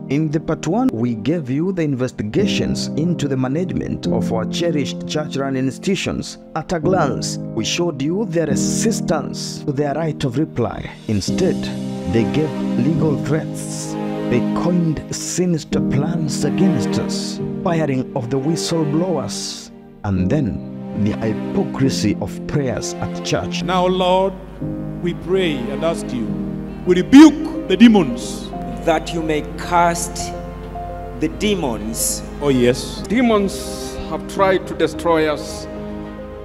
In the part 1, we gave you the investigations into the management of our cherished church-run institutions. At a glance, we showed you their resistance to their right of reply. Instead, they gave legal threats. They coined sinister plans against us, firing of the whistleblowers, and then the hypocrisy of prayers at church. Now, Lord, we pray and ask you, we rebuke the demons, that you may cast the demons. oh yes, Demons have tried to destroy us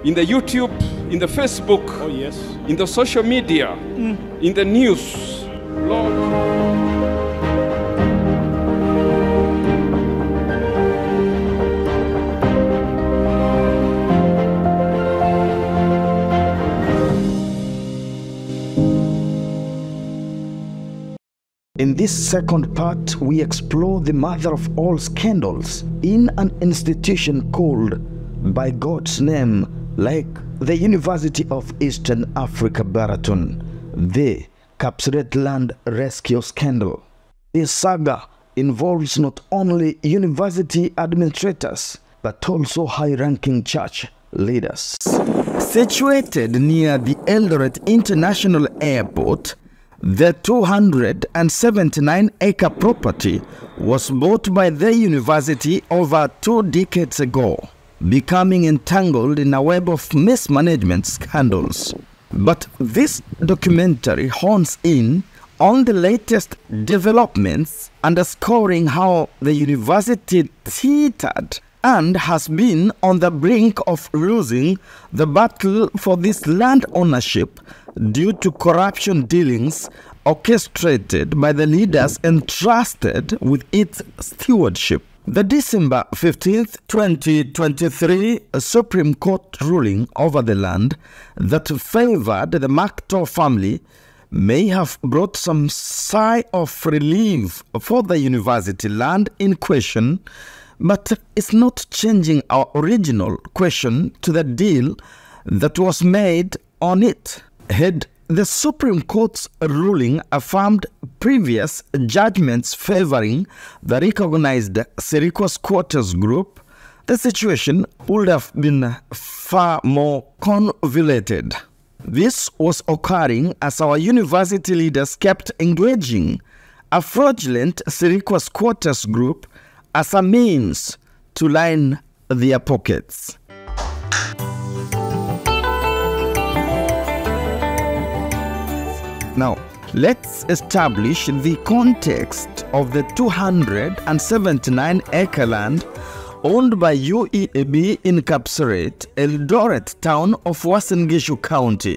in the YouTube, in the Facebook, oh yes, in the social media, in the news. Lord, In this second part, we explore the mother of all scandals in an institution called by God's name, like the University of Eastern Africa Baraton, the Kapseret Land rescue scandal. This saga involves not only university administrators, but also high-ranking church leaders. Situated near the Eldoret International Airport, the 279-acre property was bought by the university over 2 decades ago, becoming entangled in a web of mismanagement scandals. But this documentary hones in on the latest developments, underscoring how the university teetered and has been on the brink of losing the battle for this land ownership due to corruption dealings orchestrated by the leaders entrusted with its stewardship. The December 15th, 2023 Supreme Court ruling over the land that favored the Mactor family may have brought some sigh of relief for the university land in question, but it's not changing our original question to the deal that was made on it. Had the Supreme Court's ruling affirmed previous judgments favoring the recognized Sirikwa Squatters Group, the situation would have been far more convoluted. This was occurring as our university leaders kept engaging a fraudulent Sirikwa Squatters Group as a means to line their pockets. Now, let's establish the context of the 279-acre land owned by UEAB in Kapseret, Eldoret town of Uasin Gishu County.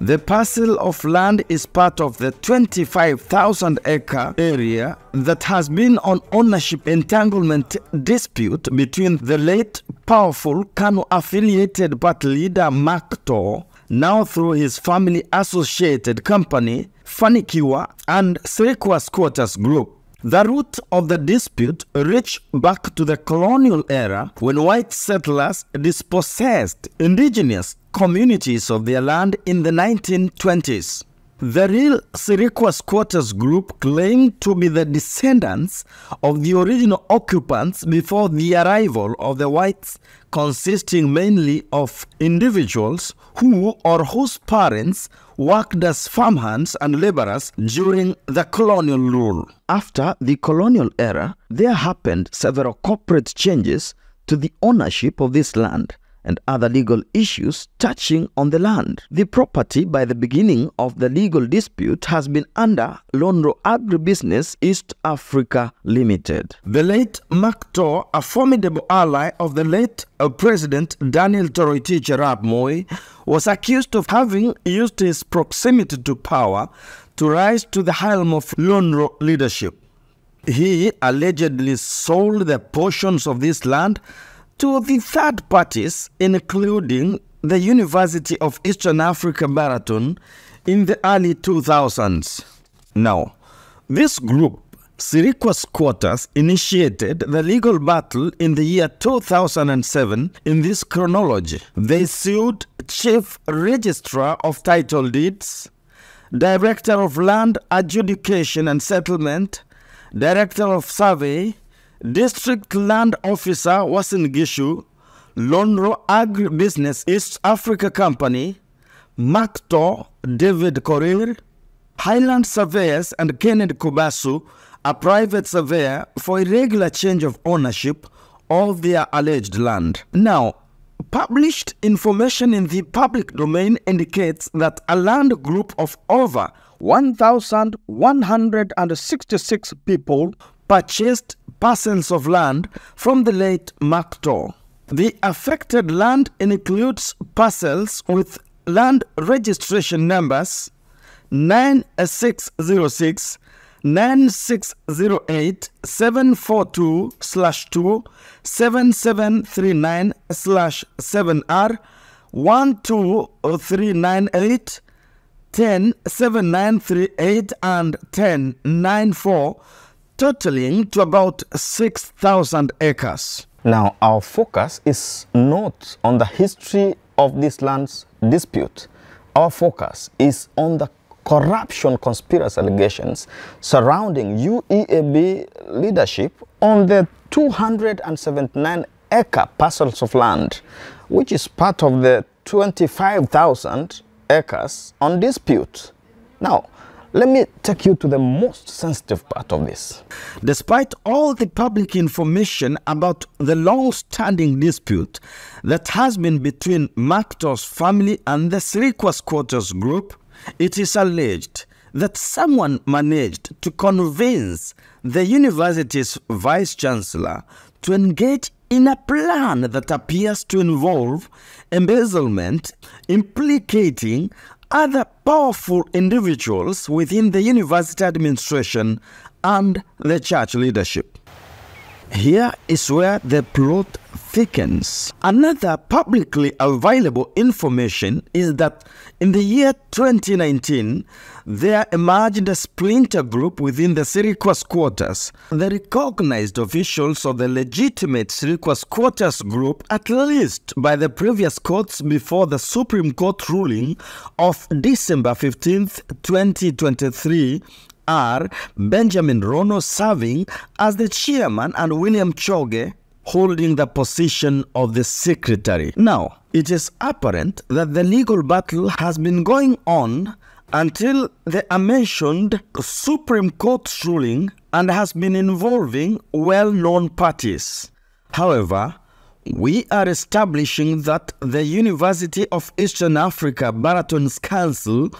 The parcel of land is part of the 25,000-acre area that has been on ownership entanglement dispute between the late powerful KANU-affiliated party leader Mactor, now through his family-associated company, Fanikiwa, and Sirikwa Squatters Group. The root of the dispute reached back to the colonial era when white settlers dispossessed indigenous communities of their land in the 1920s. The real Sirikwa Squatters Group claimed to be the descendants of the original occupants before the arrival of the whites, consisting mainly of individuals who or whose parents worked as farmhands and laborers during the colonial rule. After the colonial era, there happened several corporate changes to the ownership of this land and other legal issues touching on the land. The property by the beginning of the legal dispute has been under Lonro Agribusiness East Africa Limited. The late Mactor, a formidable ally of the late President Daniel Toroitich arap Moi, was accused of having used his proximity to power to rise to the helm of Lonro leadership. He allegedly sold the portions of this land to the third parties, including the University of Eastern Africa Baraton, in the early 2000s. Now, this group, Sirikwa Squatters, initiated the legal battle in the year 2007 in this chronology. They sued Chief Registrar of Title Deeds, Director of Land Adjudication and Settlement, Director of Survey, District Land Officer, Uasin Gishu, Lonro Agribusiness East Africa Company, Makto, David Korir, Highland Surveyors and Kenneth Kubasu, a private surveyor, for irregular change of ownership of their alleged land. Now, published information in the public domain indicates that a land group of over 1,166 people purchased parcels of land from the late Makto. The affected land includes parcels with land registration numbers 9606, 9608, 742/2, 7739/7R, 12398, 107938 and 1094, totaling to about 6,000 acres. Now, our focus is not on the history of this land's dispute. Our focus is on the corruption conspiracy allegations surrounding UEAB leadership on the 279-acre parcels of land, which is part of the 25,000 acres on dispute. Now, let me take you to the most sensitive part of this. Despite all the public information about the long-standing dispute that has been between Makto's family and the Sirikwa squatters group, it is alleged that someone managed to convince the university's vice-chancellor to engage in a plan that appears to involve embezzlement, implicating other powerful individuals within the university administration and the church leadership. Here is where the plot thickens. Another publicly available information is that in the year 2019, there emerged a splinter group within the Sirikwa squatters. The recognized officials of the legitimate Sirikwa squatters group, at least by the previous courts before the Supreme Court ruling of December 15th, 2023, are Benjamin Rono serving as the chairman and William Choge holding the position of the secretary. Now, it is apparent that the legal battle has been going on until the mentioned Supreme Court ruling and has been involving well-known parties. However, we are establishing that the University of Eastern Africa Baratons Council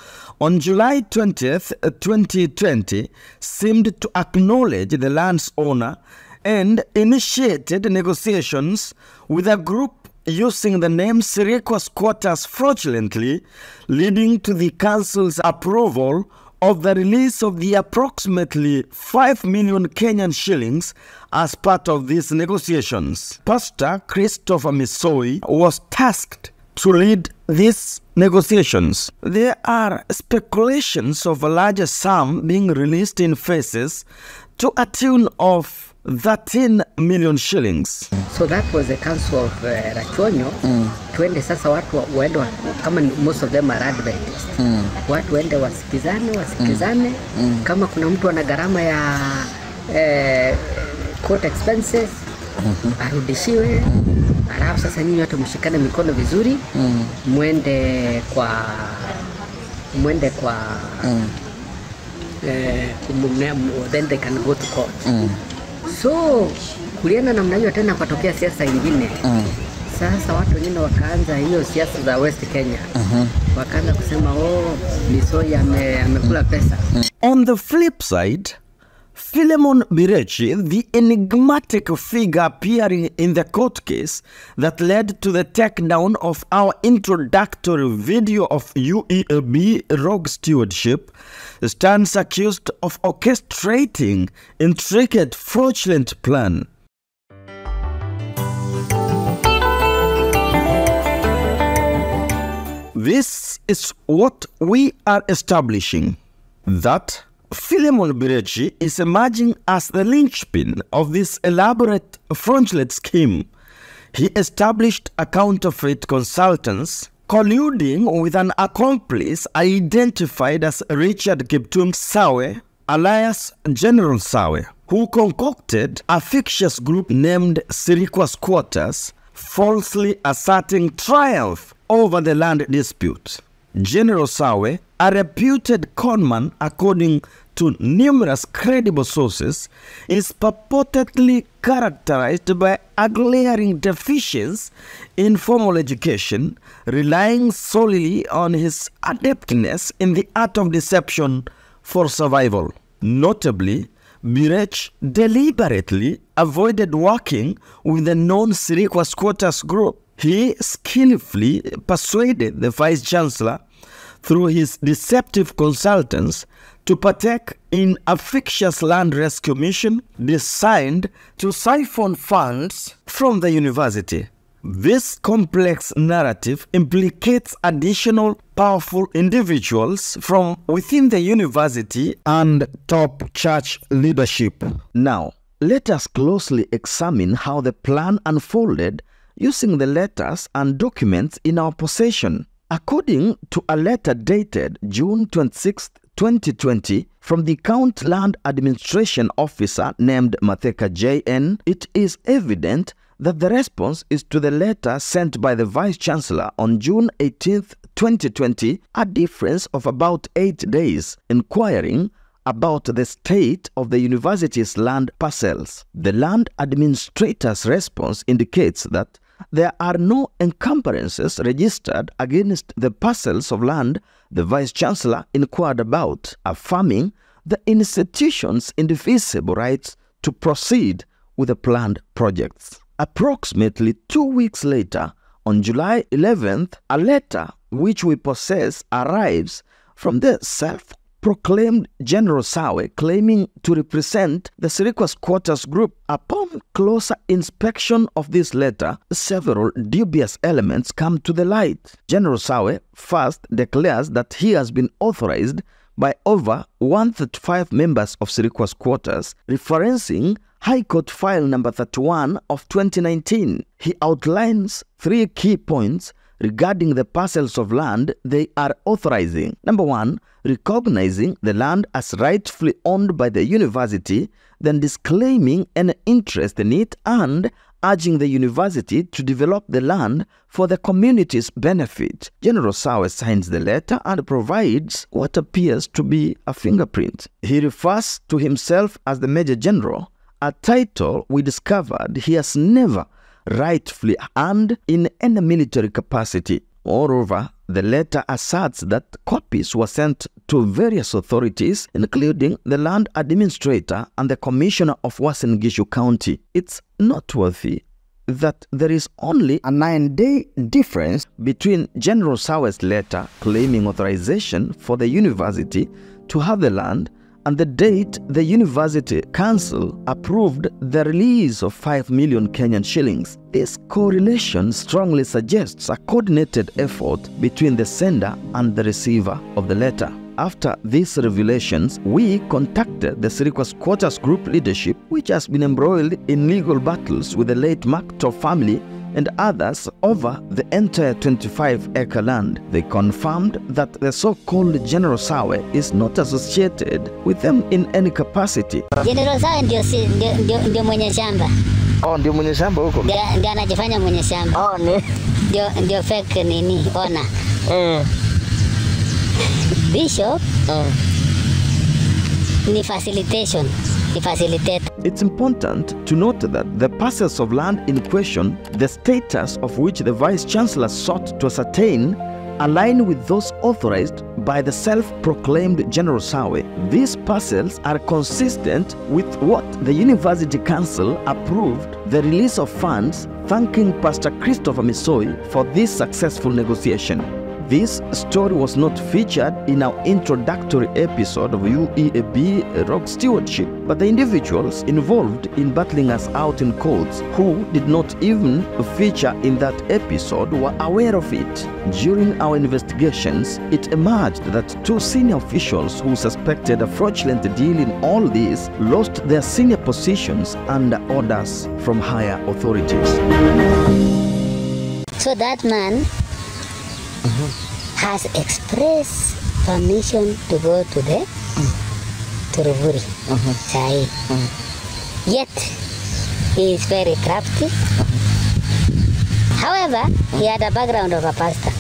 on July 20th, 2020 seemed to acknowledge the land's owner and initiated negotiations with a group using the name Sirikwa squatters fraudulently, leading to the council's approval of the release of the approximately 5 million Kenyan shillings as part of these negotiations. Pastor Christopher Misoi was tasked to lead these negotiations. There are speculations of a larger sum being released in phases to a tune of 13 million shillings. So that was the council of Rachonyo. Twende sasa watu waende, kama most of them are Adventists. Watu waende wasikizane. Kama kuna mtu ana gharama ya court expenses, arudishiwe. Alafu sasa nyinyi watu mshikane mikono vizuri, mwende kwa then they can go to court. So kulienda namna hiyo tena kwatokea siasa nyingine. Sasa watu wengine wakaanza hiyo siasa za West Kenya. Wakaanza kusema Misoi amekula pesa. On the flip side, Philemon Birechi, the enigmatic figure appearing in the court case that led to the takedown of our introductory video of UEAB rogue stewardship, stands accused of orchestrating intricate fraudulent plan. This is what we are establishing, that Philemon Birechi is emerging as the linchpin of this elaborate fraudulent scheme. He established a counterfeit consultants, colluding with an accomplice identified as Richard Kiptum Sawe, alias General Sawe, who concocted a fictitious group named Sirikwa Squatters, falsely asserting triumph over the land dispute. General Sawe, a reputed conman according to numerous credible sources, is purportedly characterized by a glaring deficiency in formal education, relying solely on his adeptness in the art of deception for survival. Notably, Birech deliberately avoided working with the known Sirikwa Squatters group. He skillfully persuaded the Vice-Chancellor through his deceptive consultants to partake in a fictitious land rescue mission designed to siphon funds from the university. This complex narrative implicates additional powerful individuals from within the university and top church leadership. Now, let us closely examine how the plan unfolded using the letters and documents in our possession. According to a letter dated June 26, 2020, from the Count Land Administration Officer named Matheka J.N., it is evident that the response is to the letter sent by the Vice-Chancellor on June 18, 2020, a difference of about 8 days, inquiring about the state of the university's land parcels. The land administrator's response indicates that there are no encumbrances registered against the parcels of land the Vice-Chancellor inquired about, affirming the institution's indefeasible rights to proceed with the planned projects. Approximately 2 weeks later, on July 11th, a letter which we possess arrives from the self-proclaimed General Sawe claiming to represent the Sirikwa Squatters group. Upon closer inspection of this letter, several dubious elements come to the light. General Sawe first declares that he has been authorized by over 135 members of Sirikwa Squatters, referencing High Court File number 31 of 2019. He outlines 3 key points regarding the parcels of land they are authorizing. Number 1, recognizing the land as rightfully owned by the university, then disclaiming an interest in it and urging the university to develop the land for the community's benefit. General Sawe signs the letter and provides what appears to be a fingerprint. He refers to himself as the Major General, a title we discovered he has never rightfully earned in any military capacity. Moreover, the letter asserts that copies were sent to various authorities, including the land administrator and the commissioner of Uasin Gishu County. It's noteworthy that there is only a 9-day difference between General Sawe's letter claiming authorization for the university to have the land and the date the University Council approved the release of 5 million Kenyan shillings. This correlation strongly suggests a coordinated effort between the sender and the receiver of the letter. After these revelations, we contacted the Sirikwa Squatters Group leadership, which has been embroiled in legal battles with the late Makto family and others over the entire 25-acre land. They confirmed that the so-called General Sawe is not associated with them in any capacity. General Sawe ndio mwenye shamba. Oh, ndio mwenye shamba huko. Ndio anajifanya mwenye shamba. Oh, ni. Ndio fake nini, ona. Bishop ni facilitation. It's important to note that the parcels of land in question, the status of which the Vice-Chancellor sought to ascertain, align with those authorized by the self-proclaimed General Sawe. These parcels are consistent with what the University Council approved the release of funds, thanking Pastor Christopher Misoi for this successful negotiation. This story was not featured in our introductory episode of UEAB Rock Stewardship, but the individuals involved in battling us out in courts who did not even feature in that episode were aware of it. During our investigations, it emerged that 2 senior officials who suspected a fraudulent deal in all this lost their senior positions under orders from higher authorities. So that man has expressed permission to go to Turuvuri. Sahi. Yet he is very crafty. However, he had a background of a pastor.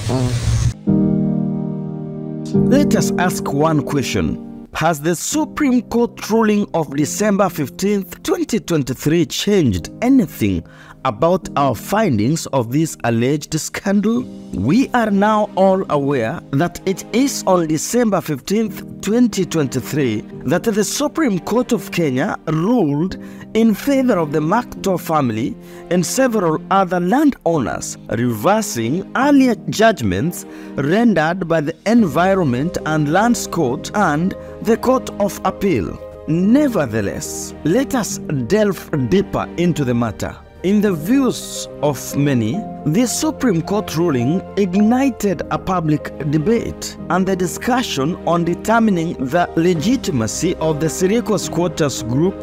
Let us ask one question. Has the Supreme Court ruling of December 15th, 2023 changed anything about our findings of this alleged scandal? We are now all aware that it is on December 15th, 2023 that the Supreme Court of Kenya ruled in favor of the Makto family and several other landowners, reversing earlier judgments rendered by the Environment and Lands Court and the Court of Appeal. Nevertheless, let us delve deeper into the matter. In the views of many, this Supreme Court ruling ignited a public debate and the discussion on determining the legitimacy of the Sirikwa Squatters Group,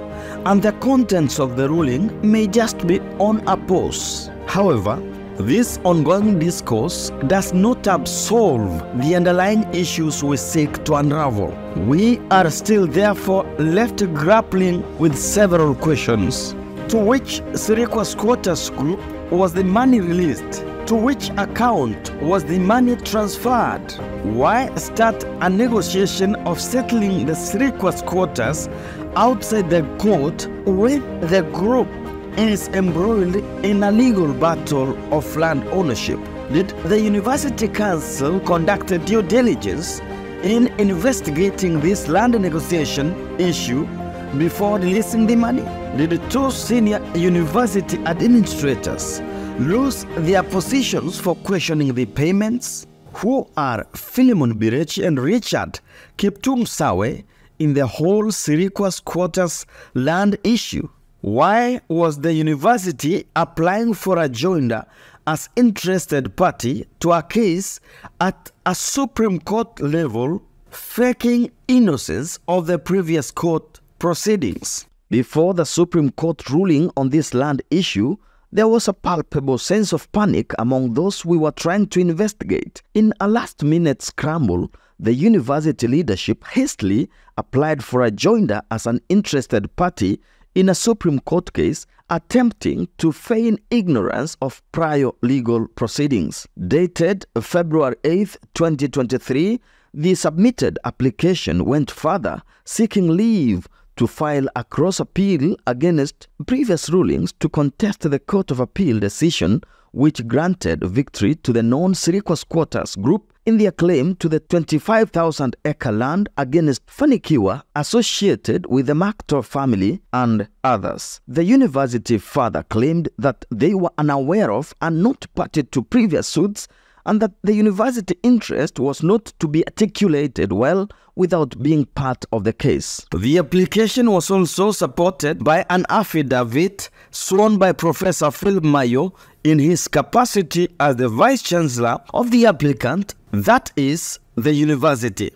and the contents of the ruling may just be on a pause. However, this ongoing discourse does not absolve the underlying issues we seek to unravel. We are still therefore left grappling with several questions. To which Sirikwa Squatters Group was the money released? To which account was the money transferred? Why start a negotiation of settling the Sirikwa squatters outside the court when the group is embroiled in a legal battle of land ownership? Did the University Council conduct due diligence in investigating this land negotiation issue before releasing the money? Did two senior university administrators lose their positions for questioning the payments? Who are Philemon Birechi and Richard Kiptum Sawe in the whole Sirikwa squatters land issue? Why was the university applying for a joinder as interested party to a case at a Supreme Court level, faking innocence of the previous court proceedings? Before the Supreme Court ruling on this land issue, there was a palpable sense of panic among those we were trying to investigate. In a last-minute scramble, the university leadership hastily applied for a joinder as an interested party in a Supreme Court case, attempting to feign ignorance of prior legal proceedings. Dated February 8, 2023, the submitted application went further, seeking leave to file a cross-appeal against previous rulings to contest the Court of Appeal decision which granted victory to the non-Sirikwa Squatters Group in their claim to the 25,000-acre land against Fanikiwa associated with the Makto family and others. The university further claimed that they were unaware of and not party to previous suits, and that the university interest was not to be articulated well without being part of the case. The application was also supported by an affidavit sworn by Professor Phil Mayo in his capacity as the Vice-Chancellor of the applicant, that is, the university.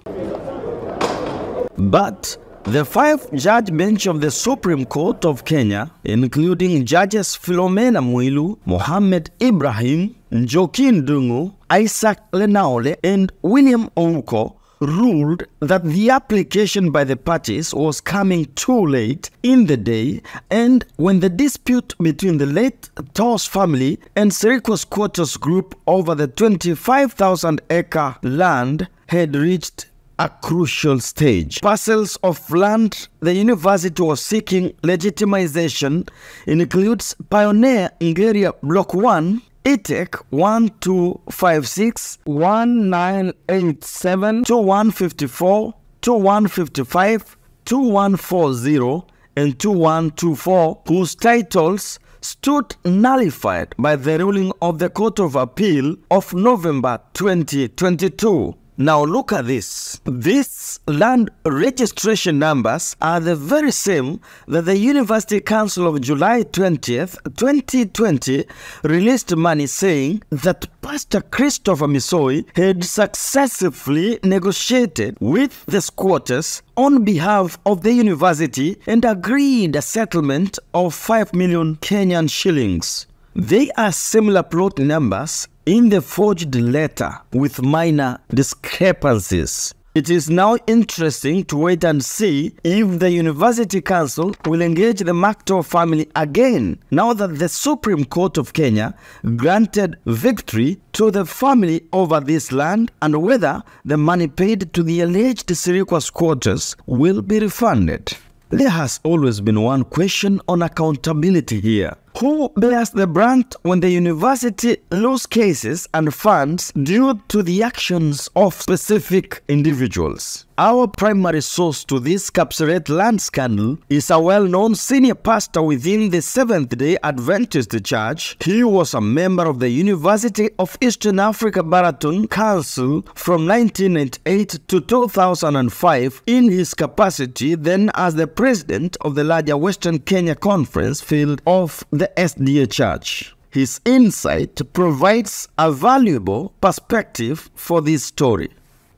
But the five-judge bench of the Supreme Court of Kenya, including Judges Philomena Mwilu, Mohammed Ibrahim, Njoki Ndungu, Isaac Lenaole, and William Ouko, ruled that the application by the parties was coming too late in the day, and when the dispute between the late Tos family and Sirikwa Squatters Group over the 25,000-acre land had reached a crucial stage. Parcels of land the university was seeking legitimization includes Pioneer Ngeria Block 1, ETEC 1256, 1987, 2154, 2155, 2140, and 2124, whose titles stood nullified by the ruling of the Court of Appeal of November 2022. Now look at this. These land registration numbers are the very same that the University Council of July 20th, 2020 released money saying that Pastor Christopher Misoi had successfully negotiated with the squatters on behalf of the university and agreed a settlement of 5 million Kenyan shillings. They are similar plot numbers in the forged letter with minor discrepancies. It is now interesting to wait and see if the University Council will engage the Makto family again now that the Supreme Court of Kenya granted victory to the family over this land, and whether the money paid to the alleged Sirikwa squatters will be refunded. There has always been one question on accountability here. Who bears the brunt when the university loses cases and funds due to the actions of specific individuals? Our primary source to this Kapseret Land scandal is a well-known senior pastor within the Seventh-day Adventist Church. He was a member of the University of Eastern Africa Baraton Council from 1998 to 2005 in his capacity then as the president of the larger Western Kenya Conference field of the SDA Church. His insight provides a valuable perspective for this story.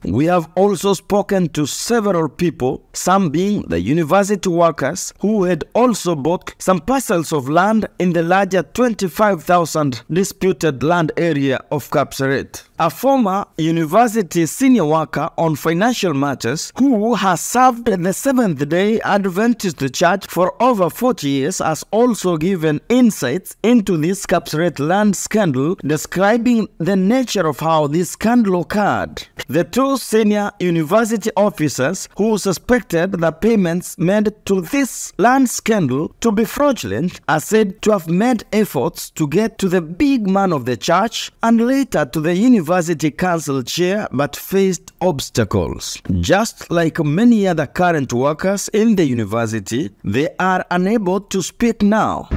We have also spoken to several people, some being the university workers, who had also bought some parcels of land in the larger 25,000 disputed land area of Kapseret. A former university senior worker on financial matters who has served the Seventh-day Adventist Church for over 40 years has also given insights into this Kapseret Land scandal, describing the nature of how this scandal occurred. The two senior university officers who suspected the payments made to this land scandal to be fraudulent are said to have made efforts to get to the big man of the church and later to the University Council chair, but faced obstacles. Just like many other current workers in the university, they are unable to speak now.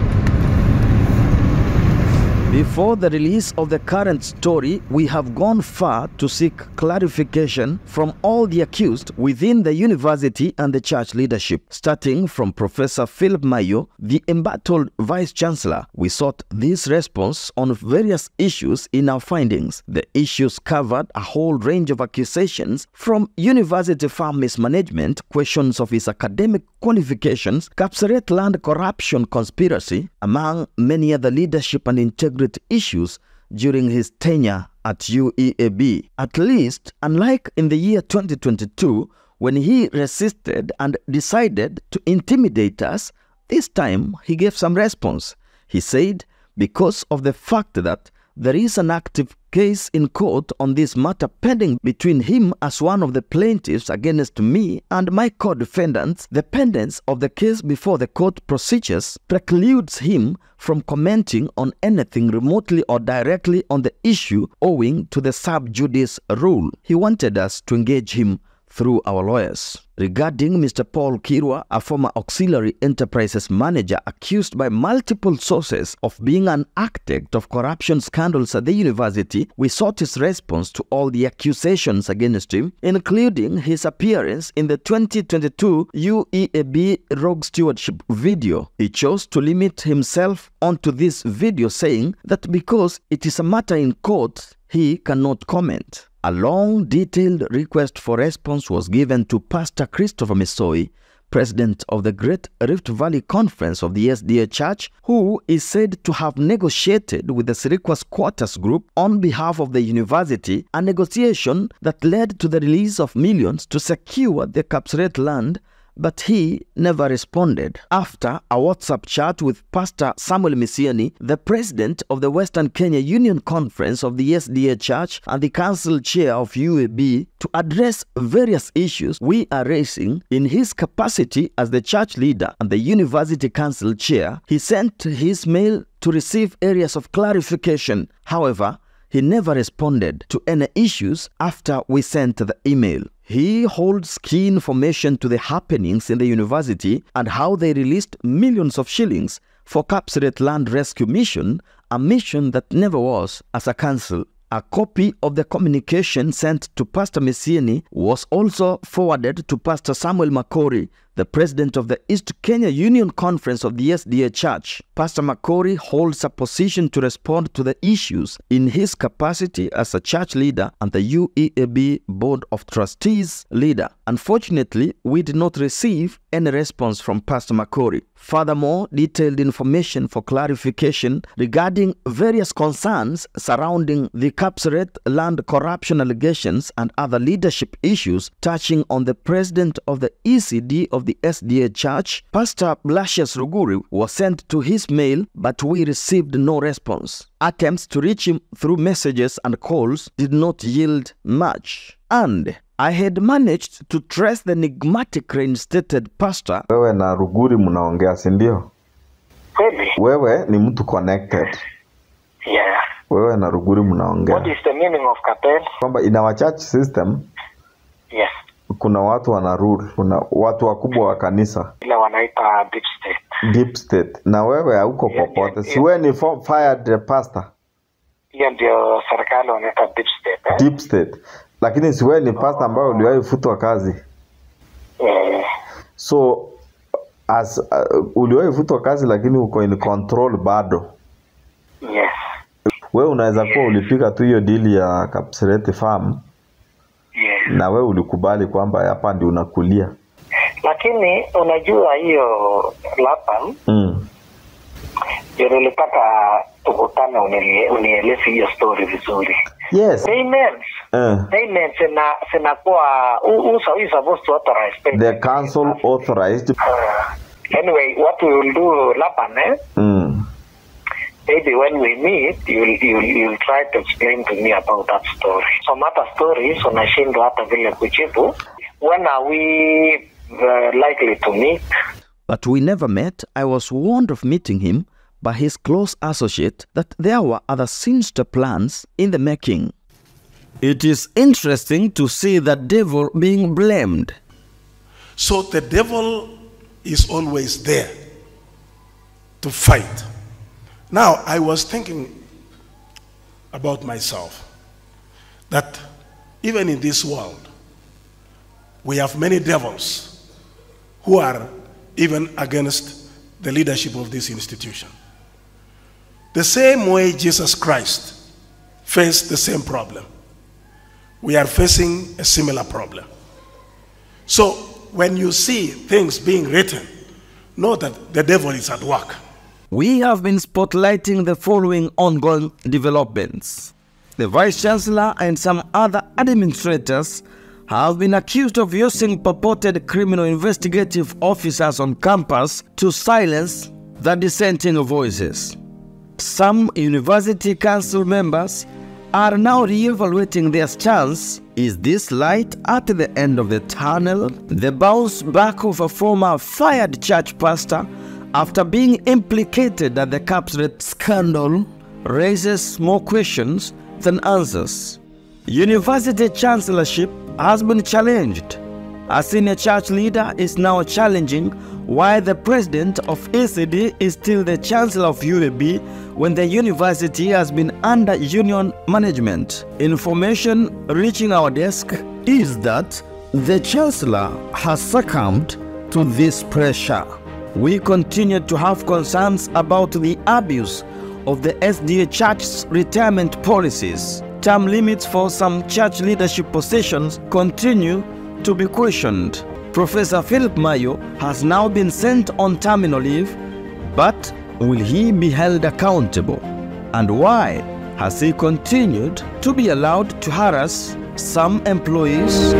Before the release of the current story, we have gone far to seek clarification from all the accused within the university and the church leadership. Starting from Professor Philip Mayo, the embattled Vice-Chancellor, we sought this response on various issues in our findings. The issues covered a whole range of accusations from university farm mismanagement, questions of his academic qualifications, Kapseret Land corruption conspiracy, among many other leadership and integrity issues during his tenure at UEAB. At least, unlike in the year 2022, when he resisted and decided to intimidate us, this time he gave some response. He said, because of the fact that there is an active case in court on this matter pending between him as one of the plaintiffs against me and my co-defendants, the pendence of the case before the court procedures precludes him from commenting on anything remotely or directly on the issue owing to the sub judice rule. He wanted us to engage him through our lawyers. Regarding Mr. Paul Kirwa, a former auxiliary enterprises manager accused by multiple sources of being an architect of corruption scandals at the university, we sought his response to all the accusations against him, including his appearance in the 2022 UEAB Rogue Stewardship video. He chose to limit himself onto this video, saying that because it is a matter in court, he cannot comment. A long, detailed request for response was given to Pastor Christopher Misoi, president of the Great Rift Valley Conference of the SDA Church, who is said to have negotiated with the Sirikwa squatters group on behalf of the university, a negotiation that led to the release of millions to secure the Kapseret Land, but he never responded. After a WhatsApp chat with Pastor Samuel Misiani, the president of the Western Kenya Union Conference of the SDA Church and the council chair of UEAB, to address various issues we are raising in his capacity as the church leader and the university council chair, he sent his mail to receive areas of clarification. However, he never responded to any issues after we sent the email. He holds key information to the happenings in the university and how they released millions of shillings for Kapseret Land Rescue Mission, a mission that never was as a council. A copy of the communication sent to Pastor Messiani was also forwarded to Pastor Samuel Makori, the president of the East Kenya Union Conference of the SDA Church, Pastor Makori, holds a position to respond to the issues in his capacity as a church leader and the UEAB Board of Trustees leader. Unfortunately, we did not receive any response from Pastor Makori. Furthermore, detailed information for clarification regarding various concerns surrounding the Kapseret Land corruption allegations and other leadership issues touching on the president of the ECD of the SDA Church, Pastor Blasius Ruguri, was sent to his mail, but we received no response. Attempts to reach him through messages and calls did not yield much. And I had managed to trace the enigmatic reinstated pastor. Wewe na Ruguri mnaongea, si ndio? Kweli? Wewe ni mtu connected. Yeah. Wewe na Ruguri mnaongea. What is the meaning of cartel? Kwamba in our church system, yes, kuna watu wana rule, kuna watu wakubwa wa kanisa. Ile wanaita deep state. Deep state. Na wewe hauko popote. Si wewe ni fired pastor. Hiyo ndio serikali wanaita deep state. Deep state. Lakini si wewe ni pastor ambaye uliwahi futwa kazi. So as uliwahi futwa kazi lakini uko in control bado. Yes. Wewe unaweza kuwa ulipiga tu hiyo deal ya Kapseret Farm. Yes. Na wewe ulikubali kwamba hapa ndio unakulia. Lakini unajua hiyo Laban. Nilipata tukutane unieleze hiyo story vizuri. Yes. Payments. Payments sinakuwa who is supposed to authorize? The council authorized. Anyway, what we will do, Laban, maybe when we meet, you'll try to explain to me about that story. Some other stories, unashindwa hata vile kujibu. When are we likely to meet? But we never met. I was warned of meeting him by his close associate that there were other sinister plans in the making. It is interesting to see the devil being blamed. So the devil is always there to fight. Now, I was thinking about myself that even in this world, we have many devils who are even against the leadership of this institution. The same way Jesus Christ faced the same problem, we are facing a similar problem. So when you see things being written, know that the devil is at work. We have been spotlighting the following ongoing developments. The Vice Chancellor and some other administrators have been accused of using purported criminal investigative officers on campus to silence the dissenting voices. Some university council members are now re-evaluating their stance. Is this light at the end of the tunnel? The bounce back of a former fired church pastor after being implicated at the Kapseret scandal raises more questions than answers. University chancellorship has been challenged. A senior church leader is now challenging why the president of ECD is still the chancellor of UEAB when the university has been under union management. Information reaching our desk is that the chancellor has succumbed to this pressure. We continue to have concerns about the abuse of the SDA Church's retirement policies. Term limits for some church leadership positions continue to be questioned. Professor Philip Mayo has now been sent on terminal leave, but will he be held accountable? And why has he continued to be allowed to harass some employees?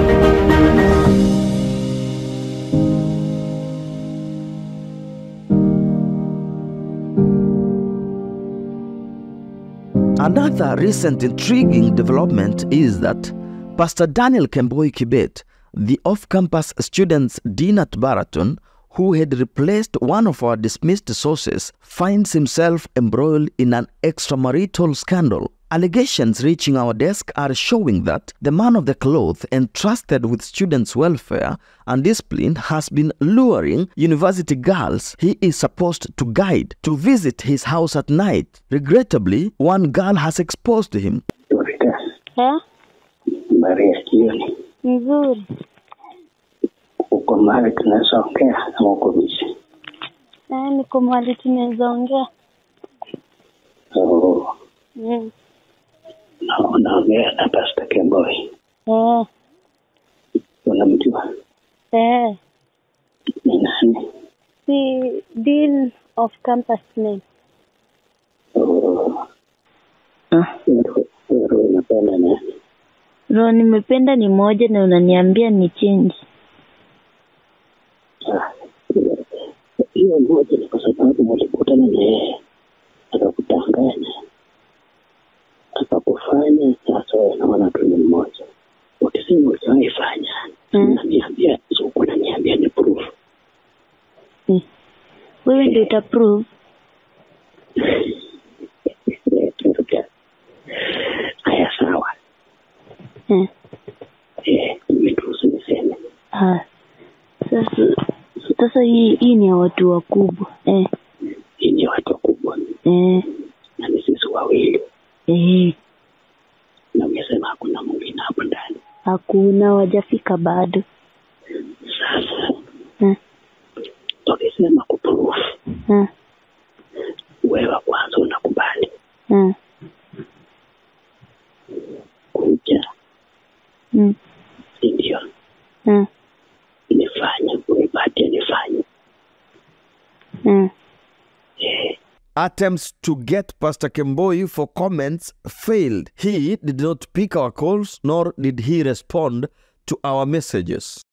Another recent intriguing development is that Pastor Daniel Kemboi Kibet, the off-campus students' dean at Baraton, who had replaced one of our dismissed sources, finds himself embroiled in an extramarital scandal. Allegations reaching our desk are showing that the man of the cloth entrusted with students' welfare and discipline has been luring university girls he is supposed to guide to visit his house at night. Regrettably, one girl has exposed him. Maria, nzuri. Uko Uko mahali tunaweza ongea ama uko busy? Niko mahali tunaweza ongea. Oh. Naongea na Pastor Kemboi. Unamjua? Ni nani? The Dean of Campus name. Wewe unapenda nani? Roho nimependa ni moja na unaniambia ni change. Hiyo moja ni kwa sababu mlikutana na yeye. Akakutanganya. Akakufanya sasa unaona tu ni mmoja. Ukisema utaifanya. Unaniambia sio unaniambia ni proof. Wewe ndio utaprove. Haya sawa. Nimetuhusu niseme. Sasa hii ni ya watu wakubwa. Hii ni watu wakubwa. Na ni sisi wawili. Na umesema hakuna mwingine hapo ndani. Hakuna, wajafika bado. Sasa. Tukisema kuproof. Wewe kwanza unakubali. Kuja. Ndio. Nifanye, unipatie nifanye. Attempts to get Pastor Kemboi for comments failed. He did not pick our calls, nor did he respond to our messages.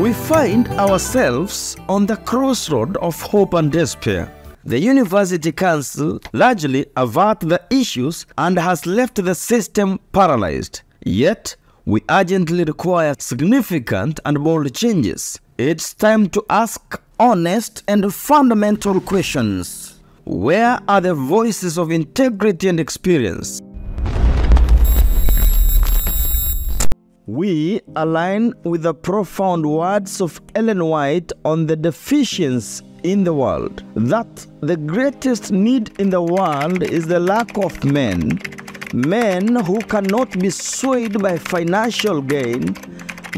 We find ourselves on the crossroad of hope and despair. The University Council largely averted the issues and has left the system paralyzed. Yet, we urgently require significant and bold changes. It's time to ask honest and fundamental questions. Where are the voices of integrity and experience? We align with the profound words of Ellen White on the deficiency in the world, that the greatest need in the world is the lack of men who cannot be swayed by financial gain,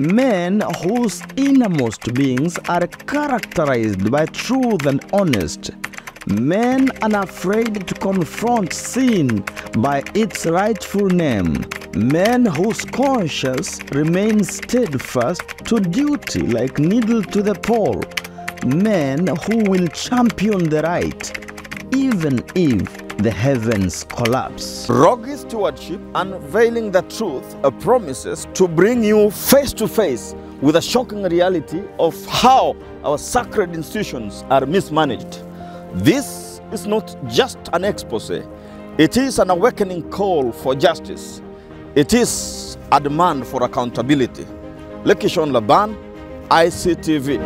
men whose innermost beings are characterized by truth and honesty, men unafraid to confront sin by its rightful name, men whose conscience remains steadfast to duty like needle to the pole, men who will champion the right even if the heavens collapse. Rogue Stewardship, unveiling the truth, promises to bring you face to face with a shocking reality of how our sacred institutions are mismanaged. This is not just an expose, it is an awakening call for justice. It is a demand for accountability. Lekishon Laban, ICTV.